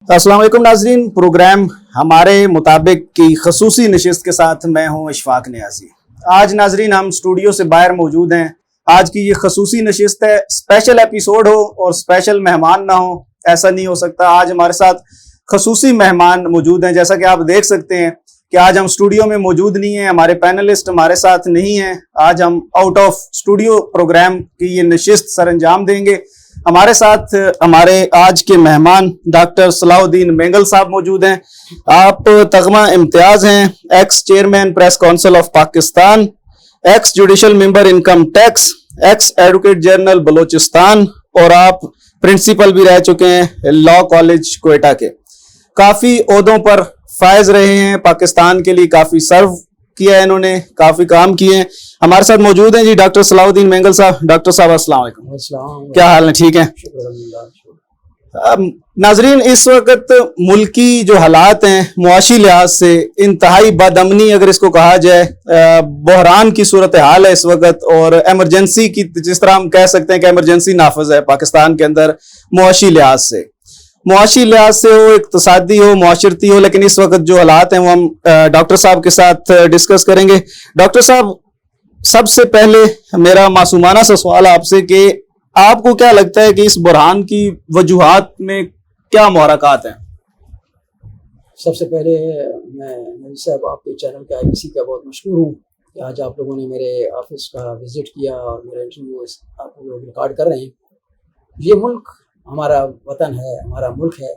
अस्सलाम वालेकुम नाज़रीन, प्रोग्राम हमारे मुताबिक की खसूसी नशिस्त के साथ मैं हूँ इशफाक नियाज़ी। आज नाज़रीन हम स्टूडियो से बाहर मौजूद हैं। आज की ये खसूसी नशिस्त है, स्पेशल एपिसोड हो और स्पेशल मेहमान ना हो ऐसा नहीं हो सकता। आज हमारे साथ खसूसी मेहमान मौजूद हैं। जैसा कि आप देख सकते हैं कि आज हम स्टूडियो में मौजूद नहीं हैं, हमारे पैनलिस्ट हमारे साथ नहीं हैं। आज हम आउट ऑफ स्टूडियो प्रोग्राम की ये नशिस्त सर अंजाम देंगे। हमारे साथ हमारे आज के मेहमान डॉक्टर सलाहुद्दीन मेंगल साहब मौजूद हैं। आप तगमा इम्तियाज हैं, x chairman press council of Pakistan, x judicial member income tax, x advocate general Balochistan और आप प्रिंसिपल भी रह चुके हैं लॉ कॉलेज क्वेटा के। काफी ओहदों पर फायज रहे हैं, पाकिस्तान के लिए काफी सर्व किया है इन्होंने, काफी काम किए हैं। हमारे साथ मौजूद हैं जी डॉक्टर सलाहुद्दीन मेंगल साहब। डॉक्टर साहब अस्सलाम वालेकुम, क्या हाल है? ठीक है। नाजरीन, इस वक्त मुल्की जो हालात हैं मुआशी लिहाज से इंतहाई बदअमनी अगर इसको कहा जाए, बहरान की सूरत हाल है इस वक्त, और एमरजेंसी की जिस तरह हम कह सकते हैं कि एमरजेंसी नाफज है पाकिस्तान के अंदर मुआशी लिहाज से हो, इक्तसादी हो, मुआशरती हो। लेकिन इस वक्त जो हालात हैं वो हम डॉक्टर साहब के साथ डिस्कस करेंगे। डॉक्टर साहब, सबसे पहले मेरा मासूमाना सा सवाल आपसे कि आपको क्या लगता है कि इस बुरहान की वजूहात में क्या मुहरकात हैं? सबसे पहले मैं नबी साहब आपके चैनल का IBC का बहुत मशहूर हूँ कि आज आप लोगों ने मेरे ऑफिस का विजिट किया और मेरा इंटरव्यू आप लोग रिकॉर्ड कर रहे हैं। ये मुल्क हमारा वतन है, हमारा मुल्क है।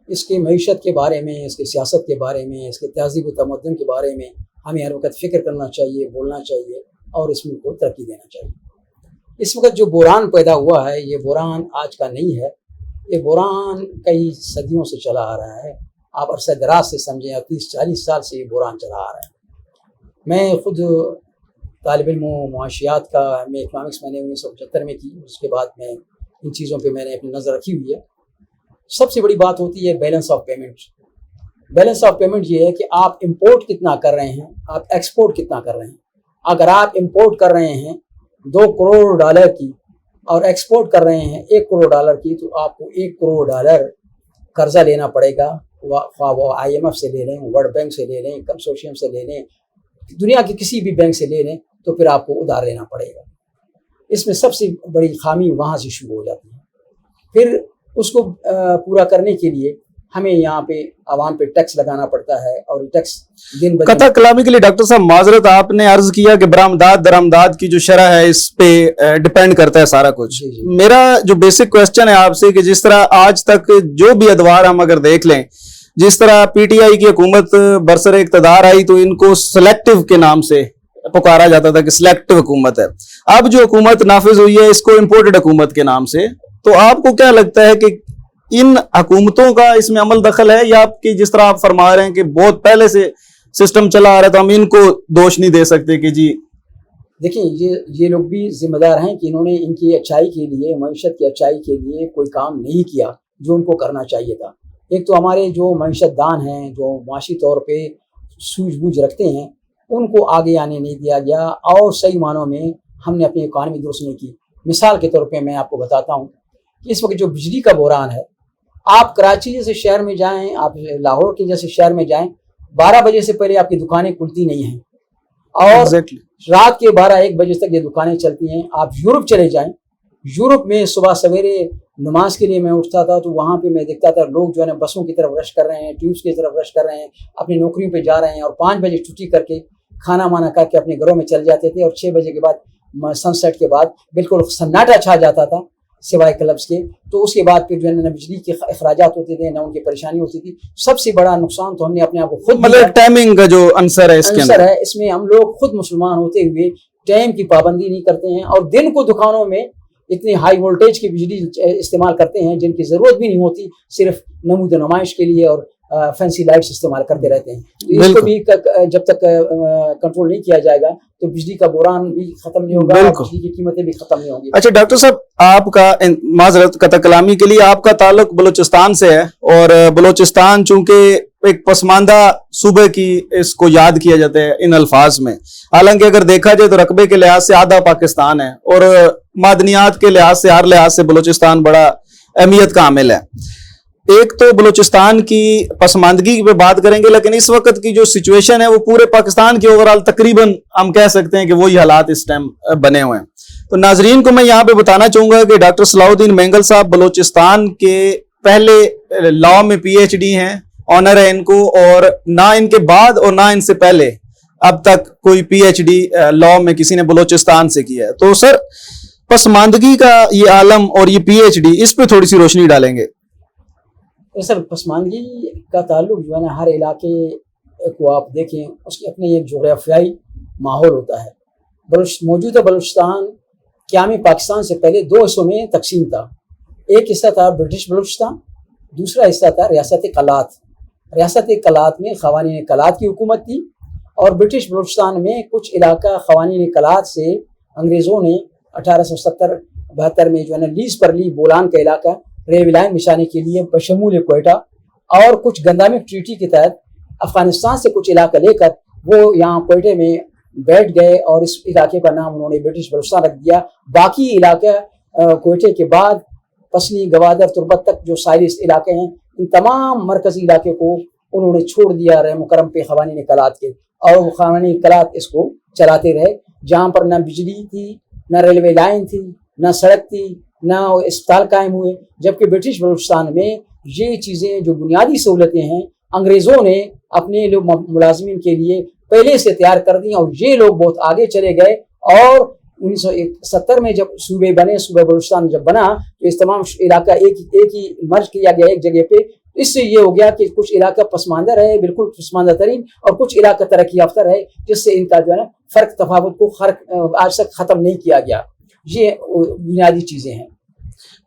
इसके मईशत के बारे में, इसके सियासत के बारे में, इसके तहज़ीब व तमद्दुन के बारे में हमें हर वक्त फ़िक्र करना चाहिए, बोलना चाहिए और इस मुल्क को तरक्की देना चाहिए। इस वक्त जो बुरहान पैदा हुआ है, ये बुरहान आज का नहीं है, ये बुरहान कई सदियों से चला आ रहा है। आप अरसा दराज से समझें, 30-40 साल से ये बुरहान चला आ रहा है। मैं ख़ुद तालिब इल्म मुआशियात का मैं इकनॉमिक्स मैंने 1975 में की, उसके बाद मैं इन चीज़ों पे मैंने अपनी नज़र रखी हुई है। सबसे बड़ी बात होती है balance of payment. Balance of payment ये है कि आप इंपोर्ट कितना कर रहे हैं, आप एक्सपोर्ट कितना कर रहे हैं। अगर आप इंपोर्ट कर रहे हैं $2 करोड़ की और एक्सपोर्ट कर रहे हैं $1 करोड़ की, तो आपको $1 करोड़ कर्जा लेना पड़ेगा। वो IMF से ले लें, वर्ल्ड बैंक से ले लें, कंसोर्शियम से ले लें, दुनिया के किसी भी बैंक से ले लें, तो फिर आपको उधार लेना पड़ेगा। इसमें सबसे बड़ी खामी वहाँ से शुरू हो जाती है। फिर उसको पूरा करने के लिए हमें यहाँ पे आवाम पे टैक्स लगाना पड़ता है और टैक्स दिन ब दिन कथा कलामी के लिए डॉक्टर साहब माजरत, आपने अर्ज किया कि बरामदाद दरामदाद की जो शरह है इस पे डिपेंड करता है सारा कुछ। मेरा जो बेसिक क्वेश्चन है आपसे कि जिस तरह आज तक जो भी अदवार हम अगर देख लें, जिस तरह PTI की हुकूमत बरसरे इक़्तिदार आई तो इनको सिलेक्टिव के नाम से पुकारा जाता था कि सिलेक्टिव हुकूमत है। अब जो हुकूमत नाफिज हुई है इसको इम्पोर्टेड हुकूमत के नाम से। तो आपको क्या लगता है कि इन हुकूमतों का इसमें अमल दखल है, या आपकी जिस तरह आप फरमा रहे हैं कि बहुत पहले से सिस्टम चला आ रहा है तो हम इनको दोष नहीं दे सकते कि जी? देखिए, ये लोग भी जिम्मेदार हैं कि इन्होंने इनकी अच्छाई के लिए, मईशत की अच्छाई के लिए कोई काम नहीं किया जो उनको करना चाहिए था। एक तो हमारे जो मईशत दान हैं, जो माशी तौर पर सूझबूझ रखते हैं, उनको आगे आने नहीं दिया गया और सही मानों में हमने अपनी इकॉनमी दुरुस्त नहीं की। मिसाल के तौर पे मैं आपको बताता हूँ कि इस वक्त जो बिजली का बहरान है, आप कराची जैसे शहर में जाएं, आप लाहौर के जैसे शहर में जाएं, 12 बजे से पहले आपकी दुकानें खुलती नहीं हैं और रात के 12-1 बजे तक ये दुकानें चलती हैं। आप यूरोप चले जाएं, यूरोप में सुबह सवेरे नमाज के लिए मैं उठता था तो वहाँ पे मैं देखता था लोग जो है ना बसों की तरफ रश कर रहे हैं, ट्यूब्स की तरफ रश कर रहे हैं, अपनी नौकरियों पे जा रहे हैं और 5 बजे छुट्टी करके खाना माना करके अपने घरों में चल जाते थे और 6 बजे के बाद सनसेट के बाद बिल्कुल सन्नाटा छा जाता था सिवाय क्लब्स के। तो उसके बाद फिर जो है ना बिजली के अखराजात होते थे, ना उनकी परेशानी होती थी। सबसे बड़ा नुकसान तो हमने अपने आप को खुद, मतलब टाइमिंग का जो आंसर है इसमें हम लोग खुद मुसलमान होते हुए टाइम की पाबंदी नहीं करते हैं और दिन को दुकानों में इतनी हाई वोल्टेज की बिजली इस्तेमाल करते हैं जिनकी ज़रूरत भी नहीं होती, सिर्फ नमूद नुमाइश के लिए और फैंसी लाइट्स इस्तेमाल करते रहते हैं। तो इसको भी जब तक कंट्रोल नहीं किया जाएगा तो बिजली का बुरहान भी खत्म नहीं होगा, बिजली की कीमतें भी खत्म नहीं होंगी। अच्छा डॉक्टर साहब, आपका माजरत कथा कलामी के लिए आपका ताल्लुक बलूचिस्तान से है और बलूचिस्तान चूंकि एक पसमानदा सूबे की इसको याद किया जाता है इन अल्फाज में, हालांकि अगर देखा जाए तो रकबे के लिहाज से आधा पाकिस्तान है और मादनियात के लिहाज से, हर लिहाज से बलूचिस्तान बड़ा अहमियत का हामिल है। ایک تو بلوچستان کی پسماندگی پہ بات کریں گے، لیکن اس وقت کی جو سچویشن ہے وہ پورے پاکستان کی اوور آل تقریباً ہم کہہ سکتے ہیں کہ وہی حالات اس ٹائم بنے ہوئے ہیں. تو ناظرین کو میں یہاں پہ بتانا چاہوں گا کہ ڈاکٹر صلاح الدین مینگل صاحب بلوچستان کے پہلے لاء میں پی ایچ ڈی ہیں، آنر ہے ان کو، اور نہ ان کے بعد اور نہ ان سے پہلے اب تک کوئی پی ایچ ڈی لاء میں کسی نے بلوچستان سے کیا ہے. تو سر پسماندگی کا یہ عالم اور یہ پی ایچ ڈی، اس پہ تھوڑی سی روشنی ڈالیں گے. سر پسماندگی کا تعلق جو ہے نا ہر علاقے کو آپ دیکھیں اس کے اپنے ایک جغرافیائی ماحول ہوتا ہے. موجودہ بلوچستان قیام پاکستان سے پہلے دو حصوں میں تقسیم تھا. ایک حصہ تھا برٹش بلوچستان، دوسرا حصہ تھا ریاست قلات. ریاست قلات میں قوانین قلات کی حکومت تھی، اور برٹش بلوچستان میں کچھ علاقہ قوانین قلات سے انگریزوں نے 1870-72 میں جو ہے نا لیز پر لی بولان کا علاقہ ریوی لائن بچھانے کے لیے بشمول کوئٹہ اور کچھ گندامک ٹریٹی کے تحت افغانستان سے کچھ علاقہ لے کر وہ یہاں کوئٹے میں بیٹھ گئے، اور اس علاقے کا نام انہوں نے برٹش بلوچستان رکھ دیا. باقی علاقہ کوئٹے کے بعد پسنی، گوادر، تربت تک جو ساحلی علاقے ہیں، ان تمام مرکزی علاقے کو انہوں نے چھوڑ دیا رحم و کرم پہ قوانین قلات کے، اور وہ قوانین قلات اس کو چلاتے رہے. جہاں پر نہ بجلی تھی، نہ ریلوے لائن تھی، نہ سڑک تھی، نہ اسپتال قائم ہوئے. جبکہ برٹش بلوچستان میں یہ چیزیں جو بنیادی سہولتیں ہیں انگریزوں نے اپنے لوگ ملازمین کے لیے پہلے سے تیار کر دی، اور یہ لوگ بہت آگے چلے گئے. اور 1970 میں جب صوبے بنے، صوبہ بلوچستان جب بنا تو اس تمام علاقہ ایک ہی مرج کیا گیا ایک جگہ پہ. اس سے یہ ہو گیا کہ کچھ علاقہ پسماندہ رہے، بالکل پسماندہ ترین، اور کچھ علاقہ ترقی یافتہ رہے، جس سے ان کا جو ہے نا فرق تفاوت کو آج تک ختم نہیں کیا گیا. یہ بنیادی چیزیں ہیں.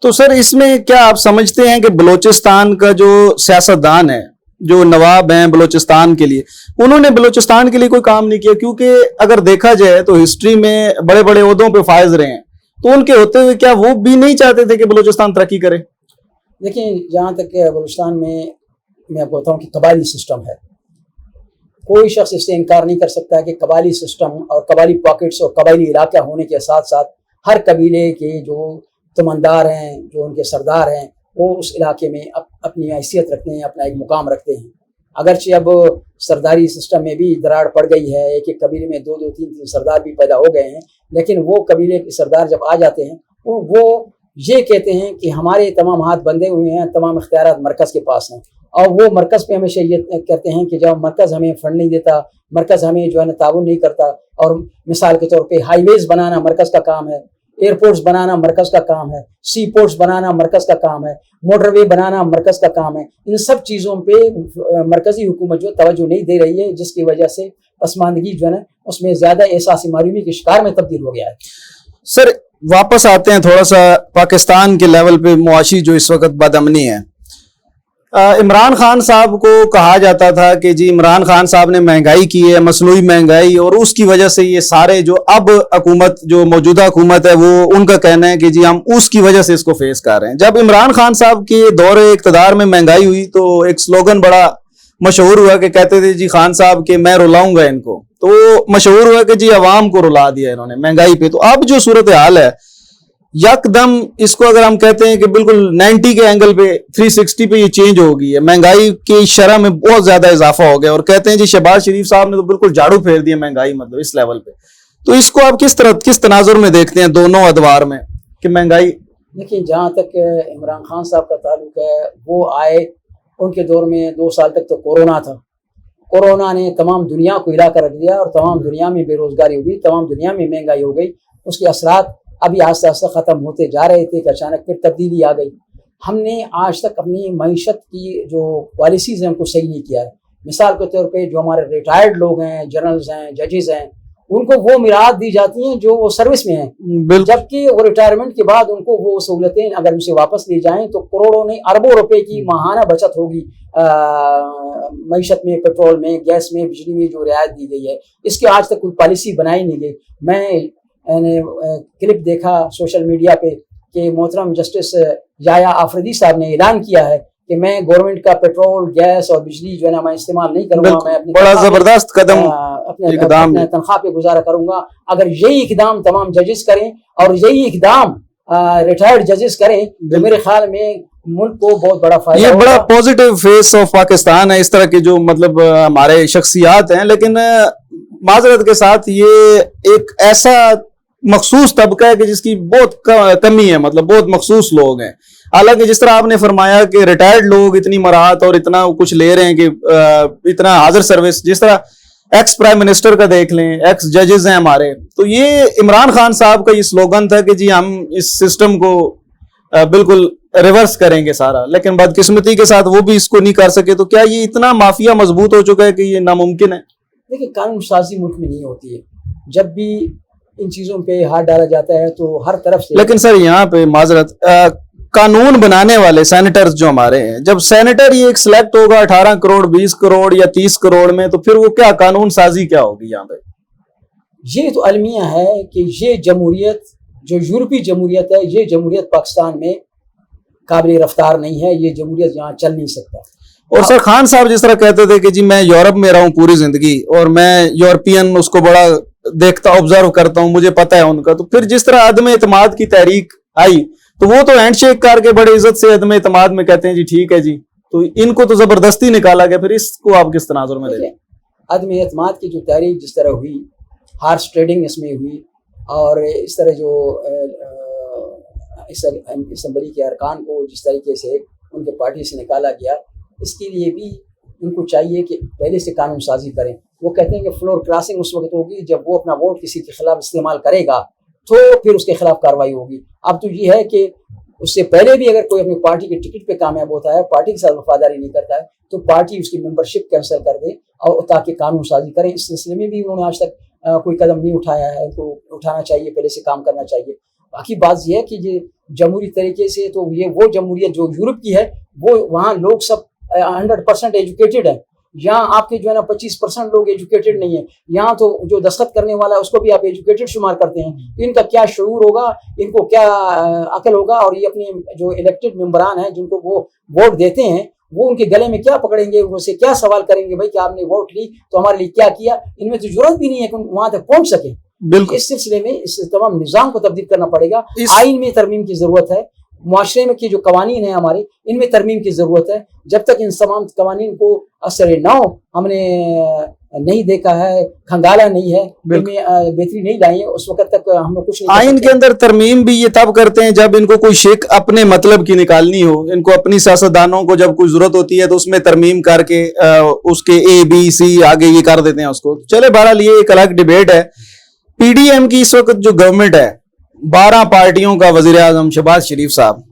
تو سر اس میں کیا آپ سمجھتے ہیں کہ بلوچستان کا جو سیاستدان ہے، جو نواب ہیں بلوچستان کے لیے، انہوں نے بلوچستان کے لیے کوئی کام نہیں کیا؟ کیونکہ اگر دیکھا جائے تو ہسٹری میں بڑے بڑے عہدوں پہ فائز رہے ہیں، تو ان کے ہوتے ہوئے کیا وہ بھی نہیں چاہتے تھے کہ بلوچستان ترقی کرے؟ دیکھیں، جہاں تک کہ بلوچستان میں آپ کو بتاؤں کہ قبائلی سسٹم ہے. کوئی شخص اس سے انکار نہیں کر سکتا کہ قبائلی سسٹم اور قبائلی پاکٹس اور قبائلی علاقہ ہونے کے ساتھ ساتھ ہر قبیلے کے جو تمندار ہیں، جو ان کے سردار ہیں، وہ اس علاقے میں اپنی حیثیت رکھتے ہیں، اپنا ایک مقام رکھتے ہیں. اگرچہ اب سرداری سسٹم میں بھی دراڑ پڑ گئی ہے، ایک ایک قبیلے میں دو تین سردار بھی پیدا ہو گئے ہیں، لیکن وہ قبیلے کے سردار جب آ جاتے ہیں وہ یہ کہتے ہیں کہ ہمارے تمام ہاتھ بندھے ہوئے ہیں، تمام اختیارات مرکز کے پاس ہیں. اور وہ مرکز پہ ہمیشہ یہ کہتے ہیں کہ جب مرکز ہمیں فنڈ نہیں دیتا، مرکز ہمیں جو ہے نا تعاون نہیں کرتا، اور مثال کے طور پہ ہائی ویز بنانا مرکز کا کام ہے، ایئرپورٹس بنانا مرکز کا کام ہے، سی پورٹس بنانا مرکز کا کام ہے، موٹر وے بنانا مرکز کا کام ہے. ان سب چیزوں پہ مرکزی حکومت جو توجہ نہیں دے رہی ہے، جس کی وجہ سے پسماندگی جو ہے نا اس میں زیادہ احساسی معلومی کے شکار میں تبدیل ہو گیا ہے. سر واپس آتے ہیں تھوڑا سا پاکستان کے لیول پہ، معاشی جو اس وقت بدامنی ہے. عمران خان صاحب کو کہا جاتا تھا کہ جی عمران خان صاحب نے مہنگائی کی ہے، مصنوعی مہنگائی، اور اس کی وجہ سے یہ سارے جو اب حکومت، جو موجودہ حکومت ہے، وہ ان کا کہنا ہے کہ جی ہم اس کی وجہ سے اس کو فیس کر رہے ہیں. جب عمران خان صاحب کے دور اقتدار میں مہنگائی ہوئی تو ایک سلوگن بڑا مشہور ہوا کہ کہتے تھے جی خان صاحب کہ میں رلاؤں گا ان کو. تو مشہور ہوا کہ جی عوام کو رلا دیا انہوں نے مہنگائی پہ. تو اب جو صورتحال ہے یک دم اس کو اگر ہم کہتے ہیں کہ بالکل 90 کے اینگل پہ 360 پہ یہ چینج ہو گئی ہے، مہنگائی کی شرح میں بہت زیادہ اضافہ ہو گیا، اور کہتے ہیں جی شہباز شریف صاحب نے تو بالکل جھاڑو پھیر دیا مہنگائی، مطلب اس لیول پہ. تو اس کو آپ کس تناظر میں دیکھتے ہیں دونوں ادوار میں کہ مہنگائی؟ دیکھیں، جہاں تک عمران خان صاحب کا تعلق ہے، وہ آئے، ان کے دور میں 2 سال تک تو کورونا تھا. کورونا نے تمام دنیا کو ہلا کر رکھ دیا، اور تمام دنیا میں بے روزگاری ہوگی، تمام دنیا میں مہنگائی ہو گئی. اس کے اثرات ابھی آہستہ آہستہ ختم ہوتے جا رہے تھے کہ اچانک پھر تبدیلی آ گئی. ہم نے آج تک اپنی معیشت کی جو پالیسیز ہیں ان کو صحیح نہیں کیا ہے. مثال کے طور پہ جو ہمارے ریٹائرڈ لوگ ہیں، جنرلز ہیں، ججز ہیں، ان کو وہ میراث دی جاتی ہیں جو وہ سروس میں ہیں، جبکہ وہ ریٹائرمنٹ کے بعد ان کو وہ سہولتیں اگر ان سے واپس لی جائیں تو کروڑوں نہیں اربوں روپے کی ماہانہ بچت ہوگی. معیشت میں، پیٹرول میں، گیس میں، بجلی میں جو رعایت دی گئی ہے، اس کے آج تک کوئی پالیسی بنائی نہیں گئی. میں نے کلپ دیکھا سوشل میڈیا پہ کہ محترم جسٹس یحییٰ آفریدی صاحب نے اعلان کیا ہے کہ میں گورنمنٹ کا پیٹرول، گیس اور بجلی جو ہے نا میں استعمال نہیں کروں گا، میں اپنی بڑا زبردست قدم، اپنے تنخواہ پہ گزارا کروں گا. اگر یہی اقدام تمام ججز کریں اور یہی اقدام रिटायर्ड जजेस करें तो मेरे ख्याल में मुल्क को बहुत बड़ा फायदा ये बड़ा पॉजिटिव फेस ऑफ पाकिस्तान है, इस तरह के जो मतलब हमारे शख्सियात हैं। लेकिन माजरत के साथ ये एक ऐसा मखसूस तबका है कि जिसकी बहुत कमी है, मतलब बहुत मखसूस लोग हैं। हालांकि जिस तरह आपने फरमाया कि रिटायर्ड लोग इतनी मराहत और इतना कुछ ले रहे हैं कि इतना हाजिर सर्विस, जिस तरह एक्स प्राइम मिनिस्टर का देख लें, एक्स जजेस हैं हमारे, तो ये इमरान खान साहब का ये स्लोगन था कि जी हम इस सिस्टम को बिल्कुल रिवर्स करेंगे सारा, लेकिन बदकिस्मती के साथ वो भी इसको नहीं कर सके। तो क्या ये इतना माफिया मजबूत हो चुका है कि ये नामुमकिन है? देखिए, कानून साजी मुल्क में नहीं होती है। जब भी इन चीजों पे हाथ डाला जाता है तो हर तरफ से, लेकिन सर यहाँ पे माजरत, कानून बनाने वाले सेनेटर्स जो हमारे हैं, जब सेनेटर ये एक सिलेक्ट होगा 18 करोड़ 20 करोड़ या 30 करोड़ में, तो फिर वो क्या कानून साजी क्या होगी यहाँ पे? ये तो अलमिया है कि ये जमहूरियत जो यूरोपीय जमहूरियत है, ये जमहूरियत पाकिस्तान में काबिल रफ्तार नहीं है। ये जमहूरियत यहाँ चल नहीं सकता। और सर खान साहब जिस तरह कहते थे कि जी मैं यूरोप में रहा हूँ पूरी जिंदगी और मैं यूरोपियन उसको बड़ा देखता ऑब्जर्व करता हूँ, मुझे पता है उनका, तो फिर जिस तरह अदम एतमाद की तहरीक आई तो वो तो हैंडशेक करके बड़े इज्जत से अदम एतमाद में कहते हैं जी ठीक है जी, तो इनको तो जबरदस्ती निकाला गया। फिर इसको आप किस तनाजुर में देखें? अदम एतमाद की जो तहरीक जिस तरह हुई, हार्स ट्रेडिंग इसमें हुई, और इस तरह जो असम्बली के अरकान को जिस तरीके से उनके पार्टी से निकाला गया, इसके लिए भी उनको चाहिए कि पहले से कानून साजी करें। वो कहते हैं कि फ्लोर क्रॉसिंग उस वक्त होगी जब वो अपना वोट किसी के खिलाफ इस्तेमाल करेगा तो फिर उसके खिलाफ कार्रवाई होगी। अब तो ये है कि उससे पहले भी अगर कोई अपनी पार्टी के टिकट पे कामयाब होता है, पार्टी के साथ वफादारी नहीं करता है, तो पार्टी उसकी मेंबरशिप कैंसिल कर दे और ताकि कानून साजी करें। इस सिलसिले में भी उन्होंने आज तक कोई कदम नहीं उठाया है। तो उठाना चाहिए, पहले से काम करना चाहिए। बाकी बात यह है कि ये जमहूरी तरीके से, तो ये वो जमहूरियत जो यूरोप की है, वो वहाँ लोग सब 100% एजुकेटेड है। यहाँ आपके जो है ना 25% लोग एजुकेटेड नहीं है। यहाँ तो जो दस्तखत करने वाला है उसको भी आप एजुकेटेड शुमार करते हैं। इनका क्या शऊर होगा, इनको क्या अकल होगा, और ये अपने जो इलेक्टेड मेंबरान हैं जिनको वो वोट देते हैं, वो उनके गले में क्या पकड़ेंगे, उनसे क्या सवाल करेंगे, भाई कि आपने वोट ली तो हमारे लिए क्या किया। इनमें तो जरूरत भी नहीं है कि वहां तक पहुंच सके। बिल्कुल, इस सिलसिले में इस तमाम निज़ाम को तब्दील करना पड़ेगा। आइन में तरमीम की जरूरत है। मुआशरे में की जो कवानीन है हमारे, इनमें तरमीम की जरूरत है। जब तक इन तमाम कवानीन को असर नौ हमने नहीं देखा है, खंगाला नहीं है, इनमें बेहतरी नहीं लाई है, उस वक्त तक हम कुछ नहीं। आइन के अंदर तरमीम भी ये तब करते हैं जब इनको कोई शेख अपने मतलब की निकालनी हो। इनको अपनी सियासतदानों को जब कोई जरूरत होती है तो उसमें तरमीम करके उसके ABC आगे ये कर देते हैं उसको। चले बहरहाल ये एक अलग डिबेट है। PDM की इस वक्त जो गवर्नमेंट है, 12 पार्टियों का वजीर आजम शहबाज शरीफ साहब,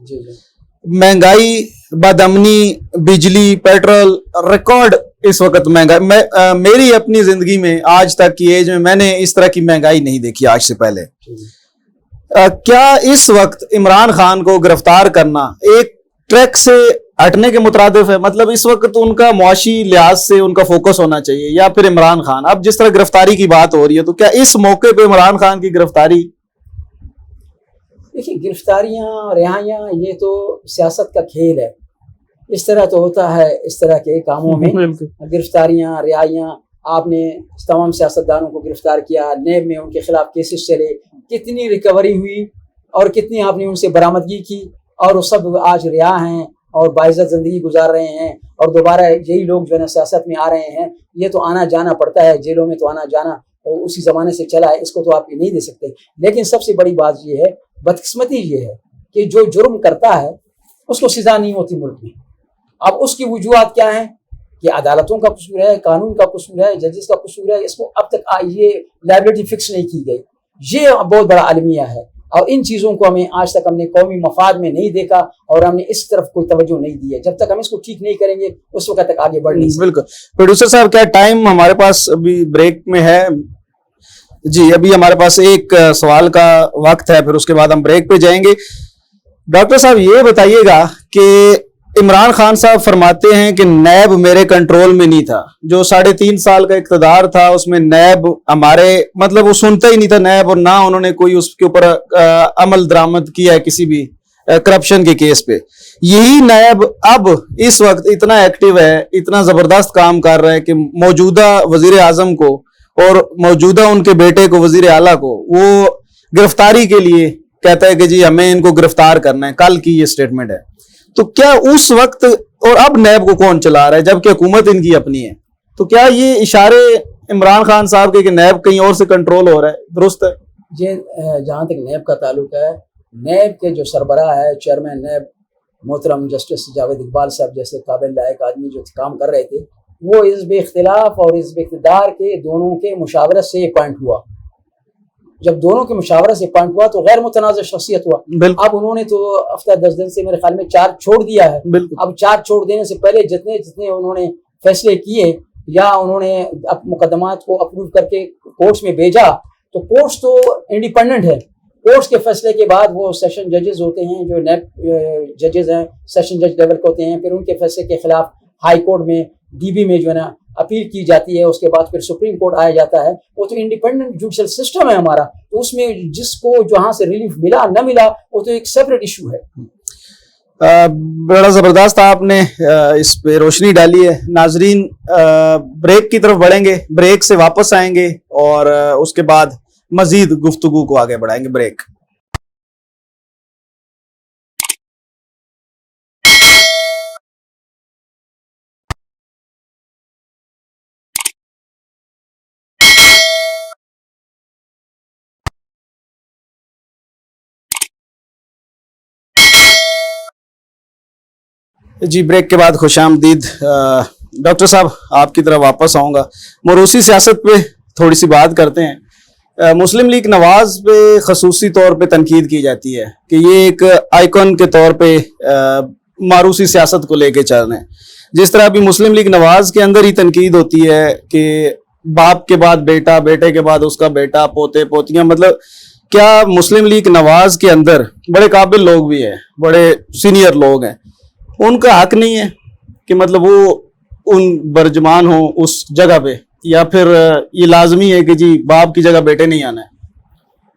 महंगाई, बदअमनी, बिजली, पेट्रोल, रिकॉर्ड इस वक्त महंगाई। मेरी अपनी जिंदगी में आज तक की एज में मैंने इस तरह की महंगाई नहीं देखी आज से पहले। क्या इस वक्त इमरान खान को गिरफ्तार करना एक ट्रैक से हटने के मुतरादिफ है? मतलब इस वक्त उनका मुआशी लिहाज से उनका फोकस होना चाहिए, या फिर इमरान खान? अब जिस तरह गिरफ्तारी की बात हो रही है, तो क्या इस मौके पे इमरान खान की गिरफ्तारी? देखिए, गिरफ्तारियां, रिहाइयां, ये तो सियासत का खेल है। इस तरह तो होता है इस तरह के कामों में। गिरफ्तारियां, रिहाइयां, आपने तमाम सियासतदानों को गिरफ्तार किया, नेब में उनके खिलाफ केसेस चले, कितनी रिकवरी हुई और कितनी आपने उनसे बरामदगी की, और वो सब आज रिहा हैं और बाइज्जत ज़िंदगी गुजार रहे हैं। और दोबारा यही लोग जो है ना सियासत में आ रहे हैं। ये तो आना जाना पड़ता है, जेलों में तो आना जाना और उसी ज़माने से चला है, इसको तो आप नहीं दे सकते। लेकिन सबसे बड़ी बात ये है, बदकिस्मती ये है कि जो जुर्म करता है उसको सज़ा नहीं होती मुल्क में। अब उसकी वजूहात क्या है कि अदालतों का कसूर है, कानून का कसूर है, जजेस का कसूर है। इसको अब तक ये लायबिलिटी फिक्स नहीं की गई। ये बहुत बड़ा अलमिया है, और इन चीज़ों को हमें आज तक हमने कौमी मफाद में नहीं देखा और हमने इस तरफ कोई तवज्जो नहीं दी है। जब तक हम इसको ठीक नहीं करेंगे उस वक्त तक आगे बढ़ नहीं सकते। बिल्कुल। प्रोड्यूसर साहब, क्या टाइम हमारे पास अभी ब्रेक में है? जी, अभी हमारे पास एक सवाल का वक्त है, फिर उसके बाद हम ब्रेक पे जाएंगे। डॉक्टर साहब, ये बताइएगा कि इमरान खान साहब फरमाते हैं कि नैब मेरे कंट्रोल में नहीं था। जो 3.5 साल का इक़्तिदार था उसमें नैब हमारे, मतलब वो सुनता ही नहीं था नैब, और ना उन्होंने कोई उसके ऊपर अमल दरामद किया है किसी भी करप्शन के केस पे। यही नैब अब इस वक्त इतना एक्टिव है, इतना जबरदस्त काम कर रहा है कि मौजूदा वजीर आजम को और मौजूदा उनके बेटे को, वजीर आला को, वो गिरफ्तारी के लिए कहता है कि जी हमें इनको गिरफ्तार करना है, कल की ये स्टेटमेंट है। तो क्या उस वक्त और अब नैब को कौन चला रहा है जबकि हुकूमत इनकी अपनी है? तो क्या ये इशारे इमरान खान साहब के कि नैब कहीं और से कंट्रोल हो रहा है, दुरुस्त है? ये जहाँ तक नैब का ताल्लुक है, नैब के जो सरबराह है, चेयरमैन नैब मोहतरम जस्टिस जावेद इकबाल साहब जैसे काबिल लायक आदमी जो काम कर रहे थे, वो हिज़्ब इख्तिलाफ और हिज़्ब इक़्तिदार के दोनों के मुशावरत से अपॉइंट हुआ। जब दोनों के मुशावरत से अपॉइंट हुआ तो गैर मुतनाज़ शख्सियत हुआ। अब उन्होंने तो हफ्ता 10 दिन से मेरे ख्याल में चार्ज छोड़ दिया है। अब चार्ज छोड़ देने से पहले जितने जितने उन्होंने फैसले किए या उन्होंने मुकदमात को अप्रूव करके कोर्ट्स में भेजा, तो कोर्ट्स तो इंडिपेंडेंट है। कोर्ट्स के फैसले के बाद वो सेशन जजेस होते हैं, जो नैब जजेस हैं, सेशन जज लेवल के होते हैं, फिर उनके फैसले के खिलाफ हाई कोर्ट में, डीबी में जो है ना अपील की जाती है, उसके बाद फिर सुप्रीम कोर्ट आया जाता है। वो तो इंडिपेंडेंट जुडिशल सिस्टम है हमारा, तो उसमें जिसको जहाँ से रिलीफ मिला न मिला वो तो एक सेपरेट इशू है। बड़ा ज़बरदस्त आपने इस पे रोशनी डाली है। नाजरीन, ब्रेक की तरफ बढ़ेंगे, ब्रेक से वापस आएंगे और उसके बाद मजीद गुफ्तगू को आगे बढ़ाएंगे। ब्रेक। जी, ब्रेक के बाद खुशामदीद। डॉक्टर साहब, आपकी तरफ वापस आऊँगा। मोरूसी सियासत पे थोड़ी सी बात करते हैं। मुस्लिम लीग नवाज पे खसूसी तौर पे तनकीद की जाती है कि ये एक आइकॉन के तौर पे मारूसी सियासत को लेके चल रहे हैं। जिस तरह अभी मुस्लिम लीग नवाज के अंदर ही तनकीद होती है कि बाप के बाद बेटा, बेटे के बाद उसका बेटा, पोते पोतियां, मतलब क्या मुस्लिम लीग नवाज के अंदर बड़े काबिल लोग भी हैं, बड़े सीनियर लोग हैं, उनका हक नहीं है कि मतलब वो उन बरजमान हो उस जगह पे, या फिर ये लाजमी है कि जी बाप की जगह बेटे नहीं आना है?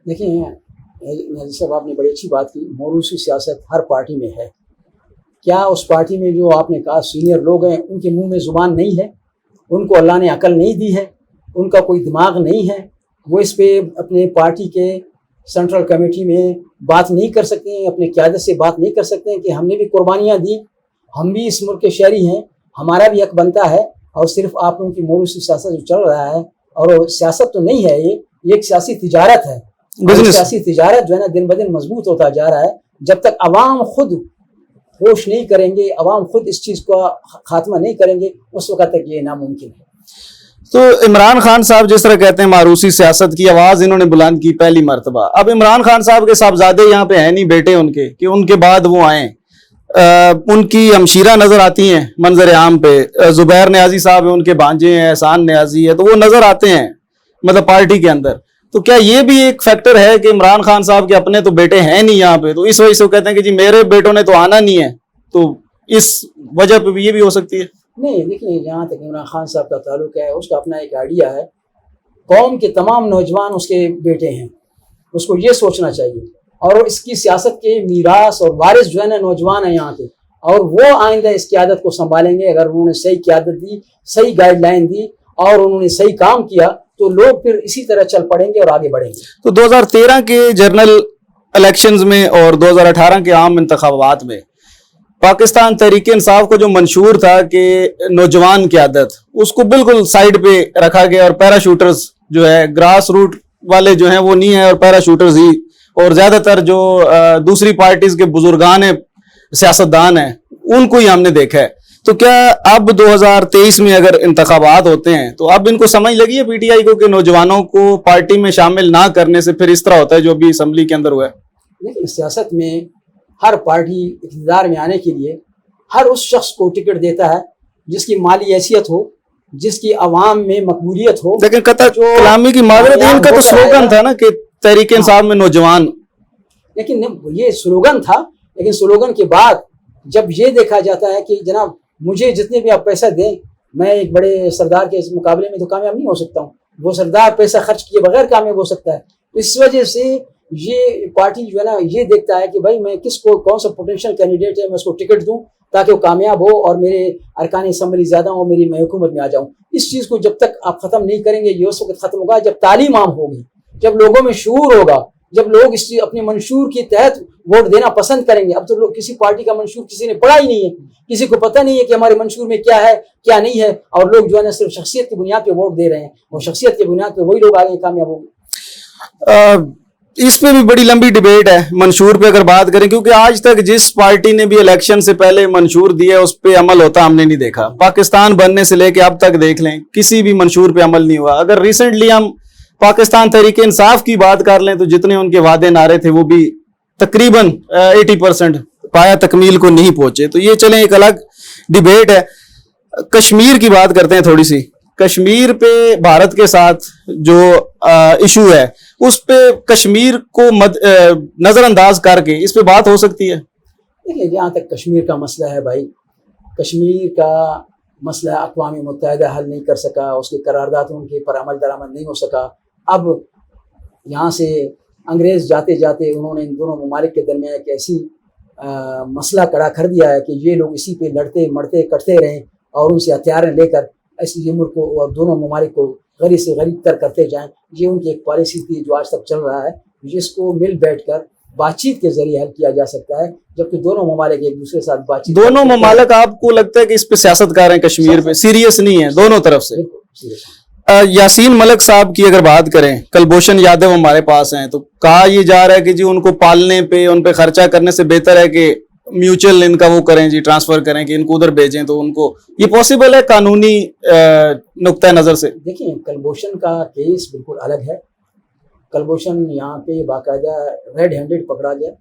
देखिए नाज़िर साहब, आपने बड़ी अच्छी बात की। मोरूसी सियासत हर पार्टी में है। क्या उस पार्टी में जो आपने कहा सीनियर लोग हैं उनके मुंह में ज़ुबान नहीं है? उनको अल्लाह ने अकल नहीं दी है? उनका कोई दिमाग नहीं है? वो इस पे अपने पार्टी के सेंट्रल कमेटी में बात नहीं कर सकते हैं, अपने क़यादत से बात नहीं कर सकते हैं कि हमने भी कुर्बानियाँ दी, हम भी इस मुल्क के शहरी हैं, हमारा भी हक बनता है। और सिर्फ आप लोगों की मोरूसी सियासत जो चल रहा है, और सियासत तो नहीं है, ये एक सियासी तिजारत है। सियासी तिजारत जो है ना दिन ब दिन मजबूत होता जा रहा है। जब तक अवाम खुद होश नहीं करेंगे, अवाम खुद इस चीज़ का खात्मा नहीं करेंगे, उस वक्त तक ये नामुमकिन है। तो इमरान खान साहब जिस तरह कहते हैं मारूसी सियासत की आवाज़ इन्होंने बुलंद की पहली मरतबा। अब इमरान खान साहब के साहबजादे यहाँ पे हैं नहीं, बेटे उनके, कि उनके बाद वो आए। उनकी हमशीरा नजर आती हैं मंजर आम पे। जुबैर न्याजी साहब है, उनके भांजे हैं, एहसान न्याजी है, तो वो नजर आते हैं मतलब पार्टी के अंदर। तो क्या ये भी एक फैक्टर है कि इमरान खान साहब के अपने तो बेटे हैं नहीं यहाँ पे, तो इस वजह से वो कहते हैं कि जी मेरे बेटों ने तो आना नहीं है, तो इस वजह पे भी ये भी हो सकती है? नहीं, देखिए जहाँ तक इमरान खान साहब का ताल्लुक है, उसका अपना एक आइडिया है। कौम के तमाम नौजवान उसके बेटे हैं, उसको ये सोचना चाहिए। और इसकी सियासत के मीरास और वारिस जो है ना नौजवान है यहाँ के, और वो आइंदा इस क़यादत को संभालेंगे। अगर उन्होंने सही क़यादत दी, सही गाइडलाइन दी और उन्होंने सही काम किया, तो लोग फिर इसी तरह चल पड़ेंगे और आगे बढ़ेंगे। तो 2013 के जनरल इलेक्शंस में और 2018 के आम इंतखाबात में पाकिस्तान तहरीक इंसाफ को जो मंशूर था कि नौजवान क़यादत, उसको बिल्कुल साइड पे रखा गया और पैराशूटर्स जो है, ग्रास रूट वाले जो हैं वो नहीं है और पैराशूटर्स ही, और ज्यादातर जो दूसरी पार्टीज के बुजुर्गान है, सियासतदान हैं, उनको ही हमने देखा है। तो क्या अब 2023 में अगर इंतखाबात होते हैं तो अब इनको समझ लगी है पीटीआई को कि नौजवानों को पार्टी में शामिल ना करने से फिर इस तरह होता है जो अभी असम्बली के अंदर हुआ है? लेकिन सियासत में हर पार्टी इक़्तिदार में आने के लिए हर उस शख्स को टिकट देता है जिसकी माली हैसियत हो, जिसकी अवाम में मकबूलियत हो। लेकिन कलामी की माजरत, इनका तो स्लोगन था ना कि तहरीक इंसाफ में नौजवान, लेकिन ये स्लोगन था। लेकिन स्लोगन के बाद जब ये देखा जाता है कि जनाब मुझे जितने भी आप पैसा दें, मैं एक बड़े सरदार के मुकाबले में तो कामयाब नहीं हो सकता हूँ, वो सरदार पैसा खर्च किए बगैर कामयाब हो सकता है। तो इस वजह से ये पार्टी जो है ना ये देखता है कि भाई मैं किसको, कौन सा पोटेंशियल कैंडिडेट है, मैं उसको टिकट दूँ ताकि वो कामयाब हो और मेरे अरकान असम्बली ज़्यादा हो, मैं हुकूमत में आ जाऊँ। इस चीज़ को जब तक आप ख़त्म नहीं करेंगे, ये उस वक्त ख़त्म होगा जब तालीम आम होगी, जब लोगों में शऊर होगा, جب لوگ اس اپنے منشور کے تحت ووٹ دینا پسند کریں گے. اب تو لوگ کسی پارٹی کا منشور کسی نے پڑھا ہی نہیں ہے, کسی کو پتہ نہیں ہے کہ ہمارے منشور میں کیا ہے کیا نہیں ہے, اور لوگ جو ہے نا صرف شخصیت کی بنیاد پہ ووٹ دے رہے ہیں, اور شخصیت کی بنیاد پہ وہی لوگ آگے کامیاب ہوں گے. اس پہ بھی بڑی لمبی ڈیبیٹ ہے منشور پہ اگر بات کریں, کیونکہ آج تک جس پارٹی نے بھی الیکشن سے پہلے منشور دیا اس پہ عمل ہوتا ہم نے نہیں دیکھا. پاکستان بننے سے لے کے اب تک دیکھ لیں کسی بھی منشور پہ عمل نہیں ہوا. اگر ریسنٹلی ہم پاکستان تحریک انصاف کی بات کر لیں تو جتنے ان کے وعدے نعرے تھے وہ بھی تقریباً 80% پایا تکمیل کو نہیں پہنچے. تو یہ چلیں ایک الگ ڈیبیٹ ہے. کشمیر کی بات کرتے ہیں تھوڑی سی. کشمیر پہ بھارت کے ساتھ جو ایشو ہے اس پہ کشمیر کو نظر انداز کر کے اس پہ بات ہو سکتی ہے. دیکھیے جہاں تک کشمیر کا مسئلہ ہے بھائی, کشمیر کا مسئلہ اقوام متحدہ حل نہیں کر سکا, اس کی قرارداد ان کے پر عمل درآمد نہیں ہو سکا. اب یہاں سے انگریز جاتے جاتے انہوں نے ان دونوں ممالک کے درمیان ایک ایسی مسئلہ کھڑا کر دیا ہے کہ یہ لوگ اسی پہ لڑتے مرتے کٹتے رہیں اور ان سے ہتھیار لے کر ایسی ملک کو اور دونوں ممالک کو غریب سے غریب تر کرتے جائیں. یہ ان کی ایک پالیسی تھی جو آج تک چل رہا ہے, جس کو مل بیٹھ کر بات چیت کے ذریعے حل کیا جا سکتا ہے, جبکہ دونوں ممالک ایک دوسرے کے ساتھ بات چیت. دونوں ممالک آپ کو لگتا ہے کہ اس پہ سیاست کر رہے ہیں, کشمیر پہ سیریس نہیں ہے دونوں طرف سے؟ یاسین ملک صاحب کی اگر بات کریں, کلبھوشن یادو ہمارے پاس ہیں, تو کہا یہ جا رہا ہے کہ جی ان کو پالنے پہ ان پہ خرچہ کرنے سے بہتر ہے کہ میوچل ان کا وہ کریں جی, ٹرانسفر کریں کہ ان کو ادھر بھیجیں. تو ان کو یہ پاسبل ہے قانونی نقطہ نظر سے؟ دیکھیں کلبھوشن کا کیس بالکل الگ ہے. کلبھوشن یہاں پہ باقاعدہ ریڈ ہینڈڈ پکڑا گیا,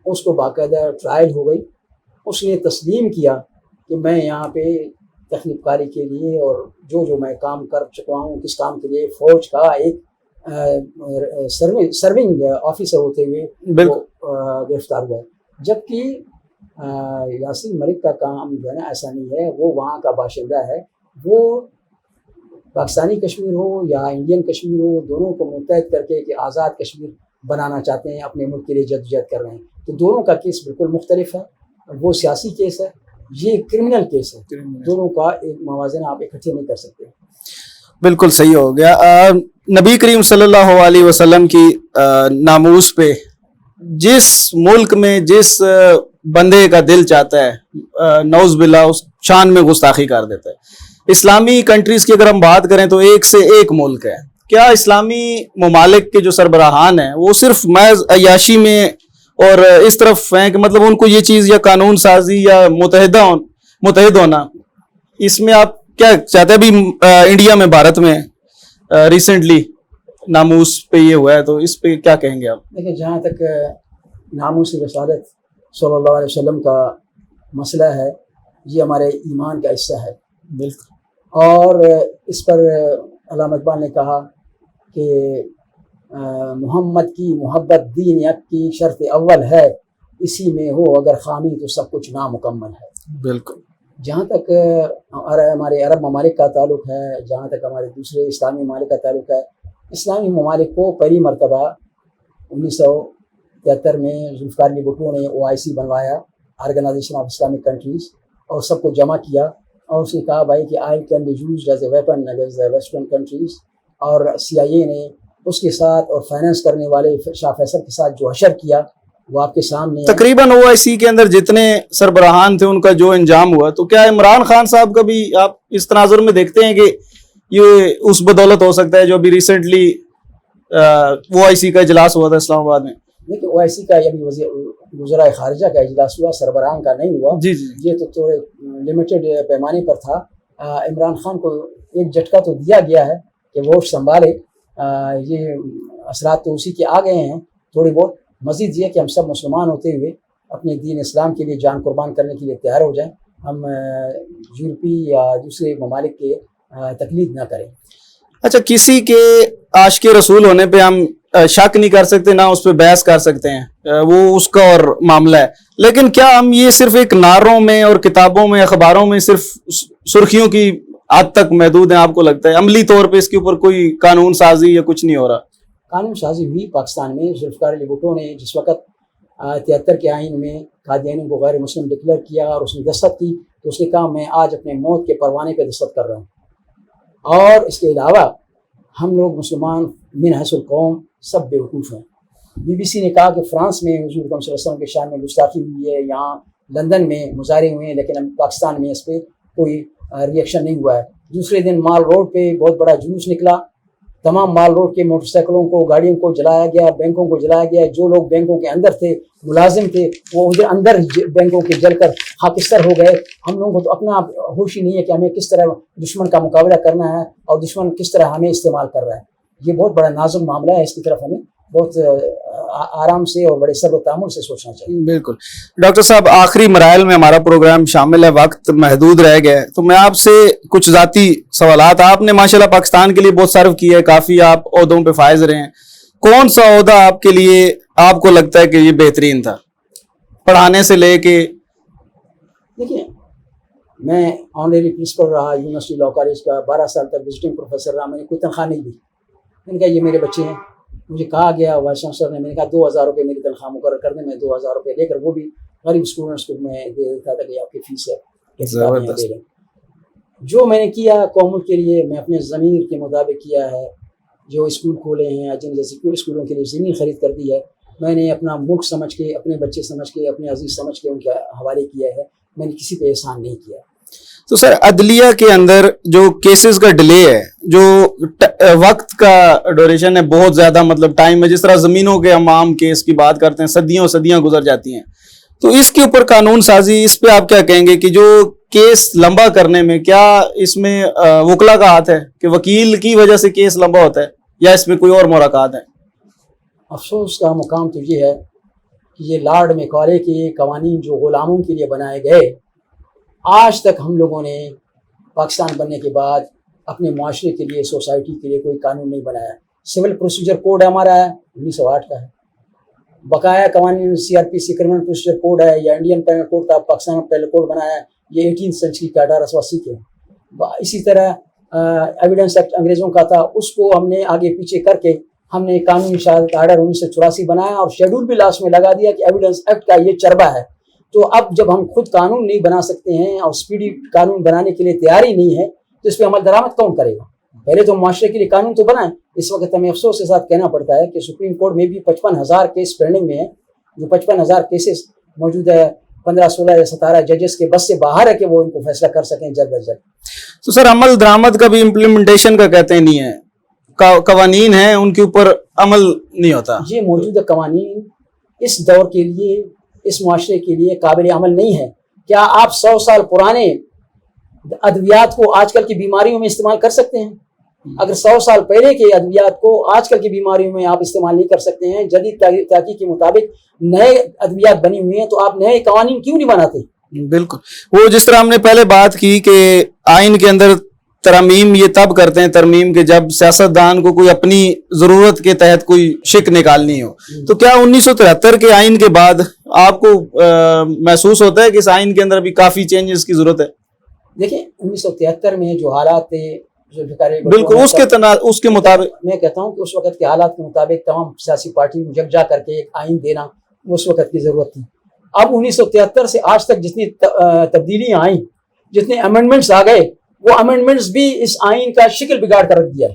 اس کو باقاعدہ ٹرائل ہو گئی. اس نے تسلیم کیا کہ میں یہاں پہ تخلیق کاری کے لیے اور جو میں کام کر چکا ہوں, کس کام کے لیے, فوج کا ایک سرونگ آفیسر ہوتے ہوئے وہ گرفتار ہوا. جبکہ یاسین ملک کا کام جو ہے نا ایسا نہیں ہے, وہ وہاں کا باشندہ ہے. وہ پاکستانی کشمیر ہو یا انڈین کشمیر ہو, دونوں کو متحد کر کے کہ آزاد کشمیر بنانا چاہتے ہیں, اپنے ملک کے لیے جدوجہد کر رہے ہیں. تو دونوں کا کیس بالکل مختلف ہے. وہ سیاسی کیس ہے, یہ کرمنل کیس ہے. دونوں کا ایک موازنہ آپ اکٹھے نہیں کر سکتے. بالکل صحیح ہو گیا. نبی کریم صلی اللہ علیہ وسلم کی ناموس پہ جس ملک میں جس بندے کا دل چاہتا ہے نعوذ باللہ اس شان میں گستاخی کر دیتا ہے. اسلامی کنٹریز کی اگر ہم بات کریں تو ایک سے ایک ملک ہے. کیا اسلامی ممالک کے جو سربراہان ہیں وہ صرف محض عیاشی میں اور اس طرف ہیں کہ مطلب ان کو یہ چیز یا قانون سازی یا متحد ہونا, اس میں آپ کیا چاہتے ہیں؟ ابھی انڈیا میں بھارت میں ریسنٹلی ناموس پہ یہ ہوا ہے, تو اس پہ کیا کہیں گے آپ؟ دیکھیں جہاں تک ناموس رسالت صلی اللہ علیہ وسلم کا مسئلہ ہے, یہ ہمارے ایمان کا حصہ ہے. بالکل. اور اس پر علامہ اقبال نے کہا کہ محمد کی محبت دین یک کی شرط اول ہے, اسی میں ہو اگر خامی تو سب کچھ نامکمل ہے. بالکل. جہاں تک ہمارے عرب ممالک کا تعلق ہے, جہاں تک ہمارے دوسرے اسلامی ممالک کا تعلق ہے, اسلامی ممالک کو پہلی مرتبہ 1973 میں ذوالفقار علی بھٹو نے OIC بنوایا, آرگنائزیشن آف اسلامک کنٹریز, اور سب کو جمع کیا اور اس نے کہا بھائی کہ oil can be used as a weapon against the western countries. اور CIA نے اس کے ساتھ اور فائنینس کرنے والے شاہ فیصل کے ساتھ جو حشر کیا وہ آپ کے سامنے تقریباً OIC کے اندر جتنے سربراہان تھے ان کا جو انجام ہوا. تو کیا عمران خان صاحب کا بھی آپ اس تناظر میں دیکھتے ہیں کہ یہ اس بدولت ہو سکتا ہے جو ابھی ریسنٹلی OIC کا اجلاس ہوا تھا اسلام آباد میں؟ دیکھیں OIC کا ابھی وزراء خارجہ کا اجلاس ہوا, سربراہان کا نہیں ہوا. جی جی. یہ تو تھوڑے لمیٹڈ پیمانے پر تھا. عمران خان کو ایک جھٹکا تو دیا گیا ہے کہ ووٹ سنبھالے, یہ اثرات تو اسی کے آ گئے ہیں تھوڑی بہت. مزید یہ کہ ہم سب مسلمان ہوتے ہوئے اپنے دین اسلام کے لیے جان قربان کرنے کے لیے تیار ہو جائیں, ہم یورپی یا دوسرے ممالک کے تقلید نہ کریں. اچھا, کسی کے عاشق رسول ہونے پہ ہم شک نہیں کر سکتے, نہ اس پہ بحث کر سکتے ہیں, وہ اس کا اور معاملہ ہے. لیکن کیا ہم یہ صرف ایک نعروں میں اور کتابوں میں اخباروں میں صرف سرخیوں کی حد تک محدود ہیں؟ آپ کو لگتا ہے عملی طور پہ اس کے اوپر کوئی قانون سازی یا کچھ نہیں ہو رہا؟ قانون سازی ہوئی پاکستان میں. ذوالفقار علی بھٹو نے جس وقت 73 کے آئین میں قادیانیوں کو غیر مسلم ڈکلیئر کیا اور اس نے دستخط کی, تو اس نے کہا میں آج اپنے موت کے پروانے پہ دستخط کر رہا ہوں. اور اس کے علاوہ ہم لوگ مسلمان من حیث القوم سب بیوقوف ہیں. BBC نے کہا کہ فرانس میں حضور صلی اللہ علیہ وسلم کے شان میں گستاخی ہوئی ہے, یہاں لندن میں مظاہرے ہوئے ہیں, لیکن پاکستان میں اس پہ کوئی ریئیکشن نہیں ہوا ہے. دوسرے دن مال روڈ پہ بہت بڑا جلوس نکلا, تمام مال روڈ کے موٹر سائیکلوں کو, گاڑیوں کو جلایا گیا, بینکوں کو جلایا گیا. جو لوگ بینکوں کے اندر تھے, ملازم تھے, وہ ادھر اندر بینکوں کے جل کر خاکستر ہو گئے. ہم لوگوں کو تو اپنا ہوش ہی نہیں ہے کہ ہمیں کس طرح دشمن کا مقابلہ کرنا ہے اور دشمن کس طرح ہمیں استعمال کر رہا ہے. یہ بہت بڑا نازک معاملہ ہے, اس کی طرف ہمیں بہت آرام سے اور بڑے صبر و تحمل سے سوچنا چاہیے. بالکل. ڈاکٹر صاحب, آخری مراحل میں ہمارا پروگرام شامل ہے, وقت محدود رہ گیا ہے, تو میں آپ سے کچھ ذاتی سوالات. آپ نے ماشاءاللہ پاکستان کے لیے بہت سرو کیا ہے, کافی آپ عہدوں پہ فائز رہے ہیں. کون سا عہدہ آپ کے لیے آپ کو لگتا ہے کہ یہ بہترین تھا, پڑھانے سے لے کے؟ دیکھیے, میں آنریری پرنسپل رہا یونیورسٹی لاء کالج کا, 12 سال تک وزٹنگ پروفیسر رہا. میں نے کوئی تنخواہ نہیں دی. میں نے کہا یہ میرے بچے ہیں. مجھے کہا گیا وائس چانسلر نے, میں نے کہا 2000 روپے میری تنخواہ مقرر کر دیں. میں 2000 روپے لے کر, وہ بھی غریب اسٹوڈنٹس کو میں دے دیتا تھا کہ آپ کی فیس ہے. جو میں نے کیا قوم کے لیے, میں اپنے ضمیر کے مطابق کیا ہے. جو اسکول کھولے ہیں, جن جیسے اسکولوں کے لیے زمین خرید کر دی ہے, میں نے اپنا ملک سمجھ کے, اپنے بچے سمجھ کے, اپنے عزیز سمجھ کے ان کے حوالے کیا ہے. میں نے کسی پہ احسان نہیں کیا. تو سر, عدلیہ کے اندر جو کیسز کا ڈیلے ہے, جو وقت کا ڈیوریشن ہے بہت زیادہ, مطلب ٹائم ہے, جس طرح زمینوں کے ہم عام کیس کی بات کرتے ہیں, صدیاں گزر جاتی ہیں, تو اس کے اوپر قانون سازی, اس پہ آپ کیا کہیں گے کہ جو کیس لمبا کرنے میں, کیا اس میں وکلا کا ہاتھ ہے کہ وکیل کی وجہ سے کیس لمبا ہوتا ہے, یا اس میں کوئی اور مراکات ہیں؟ افسوس کا مقام تو یہ ہے کہ یہ لارڈ میکالے کے قوانین جو غلاموں کے لیے بنائے گئے, آج تک ہم لوگوں نے پاکستان بننے کے بعد اپنے معاشرے کے لیے, سوسائٹی کے لیے کوئی قانون نہیں بنایا. سول پروسیجر کوڈ ہمارا ہے 1908 کا ہے. بقایا قوانین CRPC کرمنل پروسیجر کوڈ ہے, یا انڈین پینل کوڈ کا پاکستان پینل کوڈ بنایا ہے, یہ 18 سینچری کا 1880 کے. اسی طرح ایویڈنس ایکٹ انگریزوں کا تھا, اس کو ہم نے آگے پیچھے کر کے ہم نے قانونی شہادت آرڈر 1984 بنایا, اور شیڈول بھی لاسٹ میں لگا دیا کہ ایویڈنس ایکٹ کا یہ چربہ ہے. تو اب جب ہم خود قانون نہیں بنا سکتے ہیں اور سپیڈی قانون بنانے کے لیے تیاری نہیں ہے, تو اس پہ عمل درآمد کون کرے گا؟ پہلے تو معاشرے کے لیے قانون تو بنائیں. اس وقت ہمیں افسوس کے ساتھ کہنا پڑتا ہے کہ سپریم کورٹ میں بھی 55,000 کیس پینڈنگ میں ہیں. جو 55,000 کیسز موجود ہے, 15 16 یا 17 ججز کے بس سے باہر ہے کہ وہ ان کو فیصلہ کر سکیں جلد از جلد. تو سر, عمل درآمد کا بھی امپلیمنٹیشن کا کہتے ہیں نہیں ہے, قوانین ہیں ان کے اوپر عمل نہیں ہوتا. یہ موجودہ قوانین اس دور کے لیے, اس معاشرے کے لیے قابل عمل نہیں ہے. کیا آپ 100 سال پرانے ادویات کو آج کل کی بیماریوں میں استعمال کر سکتے ہیں؟ اگر 100 سال پہلے کے ادویات کو آج کل کی بیماریوں میں آپ استعمال نہیں کر سکتے ہیں, جدید تحقیق کے مطابق نئے ادویات بنی ہوئی ہیں, تو آپ نئے قوانین کیوں نہیں بناتے؟ بالکل. وہ جس طرح ہم نے پہلے بات کی کہ آئین کے اندر ترمیم یہ تب کرتے ہیں ترمیم کہ جب سیاستدان کو کوئی اپنی ضرورت کے تحت کوئی شک نکالنی ہو, تو کیا 1973 کے آئین کے بعد آپ کو محسوس ہوتا ہے کہ اس آئین کے اندر بھی کافی چینجز کی ضرورت ہے؟ دیکھیں, 1973 میں جو حالات تھے, بالکل اس کے مطابق میں کہتا ہوں کہ اس وقت کے حالات کے مطابق تمام سیاسی پارٹیوں کو یکجا کر کے ایک آئین دینا اس وقت کی ضرورت تھی. اب 1973 سے آج تک جتنی تبدیلیاں آئیں, جتنے امینڈمنٹس آ گئے, وہ امینڈمنٹس بھی اس آئین کا شکل بگاڑ کر رکھ دیا ہے.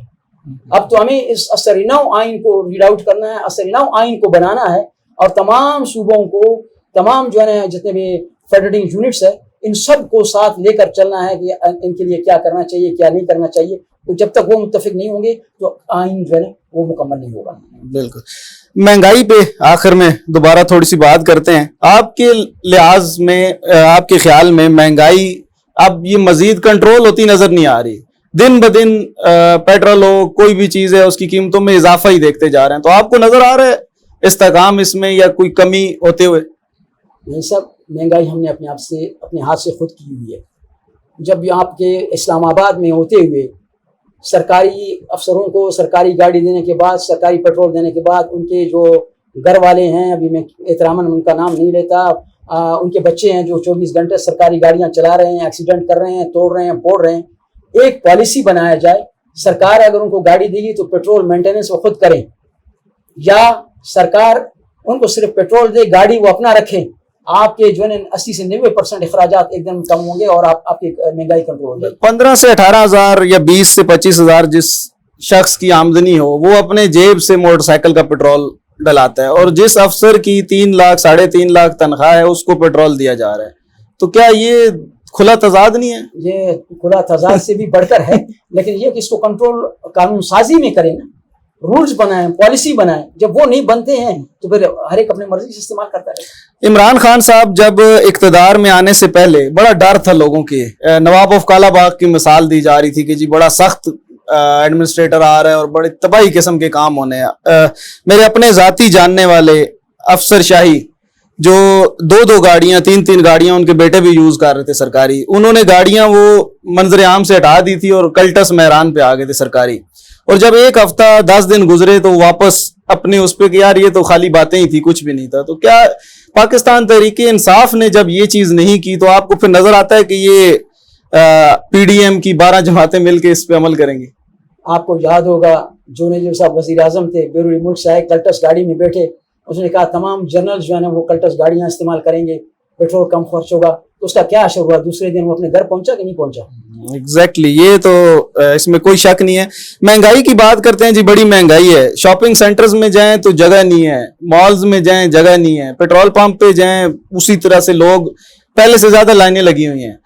اب تو ہمیں اس اثر نو آئین کو ریڈ آؤٹ کرنا ہے, اثر نو آئین کو بنانا ہے, اور تمام صوبوں کو, تمام جو ہے جتنے بھی فیڈریٹنگ یونٹس ہے, ان سب کو ساتھ لے کر چلنا ہے کہ ان کے لیے کیا کرنا چاہیے, کیا نہیں کرنا چاہیے. تو جب تک وہ متفق نہیں ہوں گے تو آئین جو ہے وہ مکمل نہیں ہوگا. بالکل. مہنگائی پہ آخر میں دوبارہ تھوڑی سی بات کرتے ہیں. آپ کے لحاظ میں, آپ کے خیال میں مہنگائی اب یہ مزید کنٹرول ہوتی نظر نہیں آ رہی؟ دن بدن پیٹرول ہو, کوئی بھی چیز ہے, اس کی قیمتوں میں اضافہ ہی دیکھتے جا رہے ہیں. تو آپ کو نظر آ رہا ہے استحکام اس میں یا کوئی کمی ہوتے ہوئے؟ یہ سب مہنگائی ہم نے اپنے ہاتھ سے خود کی ہوئی ہے. جب آپ کے اسلام آباد میں ہوتے ہوئے سرکاری افسروں کو سرکاری گاڑی دینے کے بعد, سرکاری پیٹرول دینے کے بعد, ان کے جو گھر والے ہیں, ابھی میں احتراماً ان کا نام نہیں لیتا, ان کے بچے ہیں جو 24 گھنٹے سرکاری گاڑیاں چلا رہے ہیں, ایکسیڈنٹ کر رہے ہیں, توڑ رہے ہیں, پھوڑ رہے ہیں. ایک پالیسی بنایا جائے, سرکار اگر ان کو گاڑی دے گی تو پیٹرول مینٹیننس وہ خود کریں, یا سرکار ان کو صرف پیٹرول دے, گاڑی وہ اپنا رکھیں. آپ کے جو ہے 80 سے 90% اخراجات ایک دم کم ہوں گے, اور آپ کی مہنگائی کنٹرول ہو جائے. 15 سے 18 ہزار یا 20 سے 25 ہزار جس شخص کی آمدنی ہو, وہ اپنے جیب سے موٹر سائیکل کا پیٹرول डलाता है और जिस अफसर की 3 लाख 3.5 लाख तनख्वाह है उसको पेट्रोल दिया जा रहा है, तो क्या ये खुला तजाद नहीं है? ये खुला तजाद से भी बढ़कर है, लेकिन ये कि इसको कंट्रोल कानून साजी में करें ना, रूल्स बनाएं, पॉलिसी बनाएं। जब वो नहीं बनते हैं तो फिर हर एक अपनी मर्जी से इस्तेमाल करता है। इमरान खान साहब जब इक्तदार में आने से पहले बड़ा डर था लोगों के, नवाब ऑफ कालाबाग की मिसाल दी जा रही थी कि जी बड़ा सख्त एडमिनिस्ट्रेटर आ रहा है और बड़े तबाही किस्म के काम होने हैं। मेरे अपने जाती जानने वाले अफसर शाही जो 2-2 गाड़ियां 3-3 गाड़ियां उनके बेटे भी यूज कर रहे थे सरकारी, उन्होंने गाड़ियां वो मंजर आम से हटा दी थी और कल्टस मैरान पे आ गए थे सरकारी। और जब 1 हफ्ता 10 दिन गुजरे तो वापस अपनी उस पे कि यार ये तो खाली बातें ही थी, कुछ भी नहीं था। तो क्या पाकिस्तान तहरीक इंसाफ ने जब ये चीज नहीं की तो आपको फिर नजर आता है कि ये पीडीएम की 12 जमातें मिलकर इस पे अमल करेंगी? आपको याद होगा जो साहब वजीर आजम थे, बैरून मुल्क से आए, कल्टस गाड़ी में बैठे, उसने कहा तमाम जनरल जो है ना वो कल्टस गाड़ियां इस्तेमाल करेंगे, पेट्रोल कम खर्च होगा। तो उसका क्या असर हुआ? दूसरे दिन वो अपने घर पहुंचा कि नहीं पहुंचा? एग्जैक्टली ये तो इसमें कोई शक नहीं है। महंगाई की बात करते हैं जी, बड़ी महंगाई है। शॉपिंग सेंटर्स में जाएं तो जगह नहीं है, मॉल्स में जाएं जगह नहीं है, पेट्रोल पंप पे जाएं उसी तरह से लोग पहले से ज्यादा लाइनें लगी हुई हैं।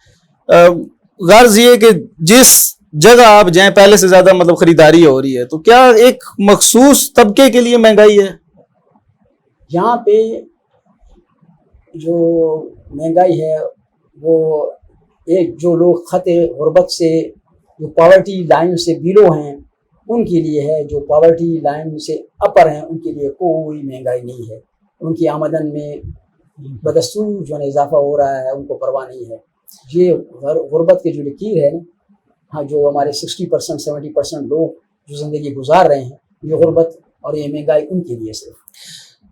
गर्ज ये कि जिस जगह आप जाएं पहले से ज्यादा मतलब खरीदारी हो रही है, तो क्या एक मखसूस तबके के लिए महंगाई है? यहाँ पे जो महंगाई है वो एक जो लोग खते गुर्बत से, जो पॉवर्टी लाइन से बिलो हैं उनके लिए है। जो पॉवर्टी लाइन से अपर हैं उनके लिए कोई महंगाई नहीं है। उनकी आमदन में बदस्तूर जो है इजाफा हो रहा है, उनको परवाह नहीं है। ये गुर्बत के जो लकीर है ना, हाँ, जो हमारे 60% 70% लोग जो ज़िंदगी गुजार रहे हैं, ये गुर्बत और ये महंगाई उनके लिए सिर्फ।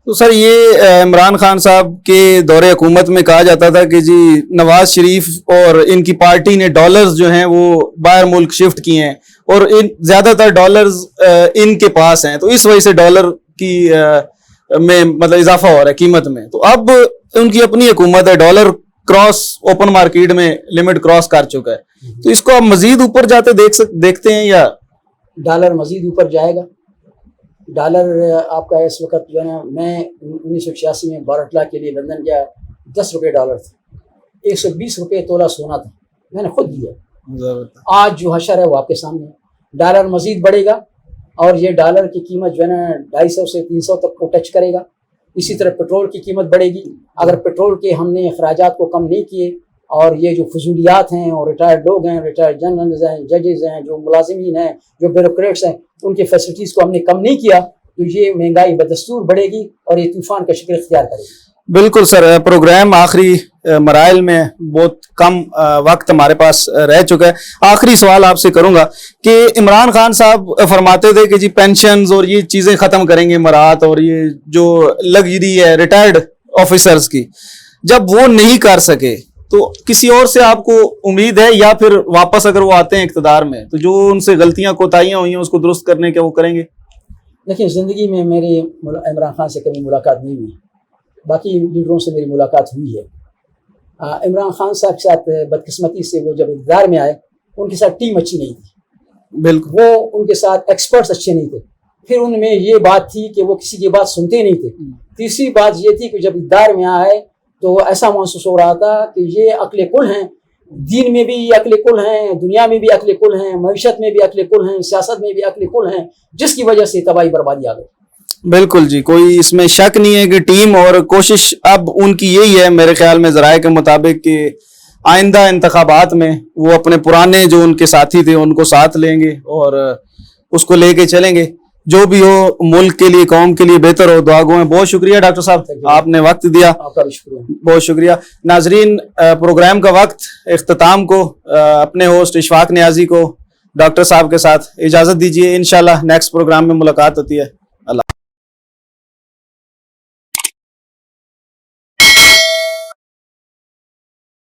तो सर ये इमरान खान साहब के दौरे हुकूमत में कहा जाता था कि जी नवाज शरीफ और इनकी पार्टी ने डॉलर्स जो हैं वो बाहर मुल्क शिफ्ट किए हैं और इन ज्यादातर डॉलर्स इनके पास हैं, तो इस वजह से डॉलर की में मतलब इजाफा हो रहा है कीमत में। तो अब उनकी अपनी हुकूमत है, डॉलर क्रॉस ओपन मार्केट में लिमिट क्रॉस कर चुका है, तो इसको आप मजीद ऊपर जाते देखते हैं या? डॉलर मजीद ऊपर जाएगा। डॉलर आपका इस वक्त जो है ना, मैं 1986 में बारटला के लिए लंदन गया, 10 रुपये डॉलर थे, 120 रुपये तोला सोना था, मैंने खुद दिया। आज जो हशर है वो आपके सामने है। डॉलर मजीद बढ़ेगा और ये डॉलर की कीमत जो है ना 250 से 300 तक को टच करेगा। इसी तरह पेट्रोल की कीमत बढ़ेगी। अगर पेट्रोल के हमने अखराजात को कम नहीं किए और ये जो फजूलियात हैं और रिटायर्ड लोग हैं, रिटायर्ड जनरल्स हैं, जजेस हैं, जो मुलाजिमीन हैं, जो ब्यूरोक्रेट्स हैं, उनकी फैसिलिटीज़ को हमने कम नहीं किया तो ये महंगाई बदस्तूर बढ़ेगी और ये तूफान का शक्ल इख्तियार करेगी। बिल्कुल सर, प्रोग्राम आखिरी मराइल में बहुत कम वक्त हमारे पास रह चुका है। आखिरी सवाल आपसे करूंगा कि इमरान खान साहब फरमाते थे कि जी पेंशन्स और ये चीज़ें ख़त्म करेंगे मराहत और ये जो लग्जरी है रिटायर्ड ऑफिसर्स की, जब वो नहीं कर सके तो किसी और से आपको उम्मीद है या फिर वापस अगर वो आते हैं इक़्तिदार में तो जो उनसे गलतियां कोताहियां हुई हैं उसको दुरुस्त करने के वो करेंगे? देखिए, ज़िंदगी में मेरी इमरान खान से कभी मुलाकात नहीं हुई, बाकी लीडरों से मेरी मुलाकात हुई है। इमरान खान साहब के साथ बदकिस्मती से वो जब इक़्तिदार में आए उनके साथ टीम अच्छी नहीं थी। बिल्कुल, वो उनके साथ एक्सपर्ट्स अच्छे नहीं थे। फिर उनमें ये बात थी कि वो किसी की बात सुनते नहीं थे। तीसरी बात ये थी कि जब इक़्तिदार में आए तो ऐसा महसूस हो रहा था कि ये अक्ल कुल हैं, दीन में भी अक्ल कुल हैं, दुनिया में भी अक्ल कुल हैं, मईशत में भी अक्ल कुल हैं, सियासत में भी अक्ल कुल हैं, जिसकी वजह से तबाही बर्बादी आ गई। बिल्कुल जी, कोई इसमें शक नहीं है कि टीम और कोशिश अब उनकी यही है मेरे ख्याल में ज़राए के मुताबिक कि आइंदा इंतखाबात में वो अपने पुराने जो उनके साथी थे उनको साथ लेंगे और उसको लेके चलेंगे। जो भी हो मुल्क के लिए, कौम के लिए बेहतर हो। दुआ गो हैं। बहुत शुक्रिया डॉक्टर साहब, आपने वक्त दिया, आपका भी शुक्रिया। बहुत शुक्रिया। नाजरीन, प्रोग्राम का वक्त इख्तिताम को अपने होस्ट इशफाक नियाजी को डॉक्टर साहब के साथ इजाज़त दीजिए। इंशाल्लाह नेक्स्ट प्रोग्राम में मुलाकात होती है।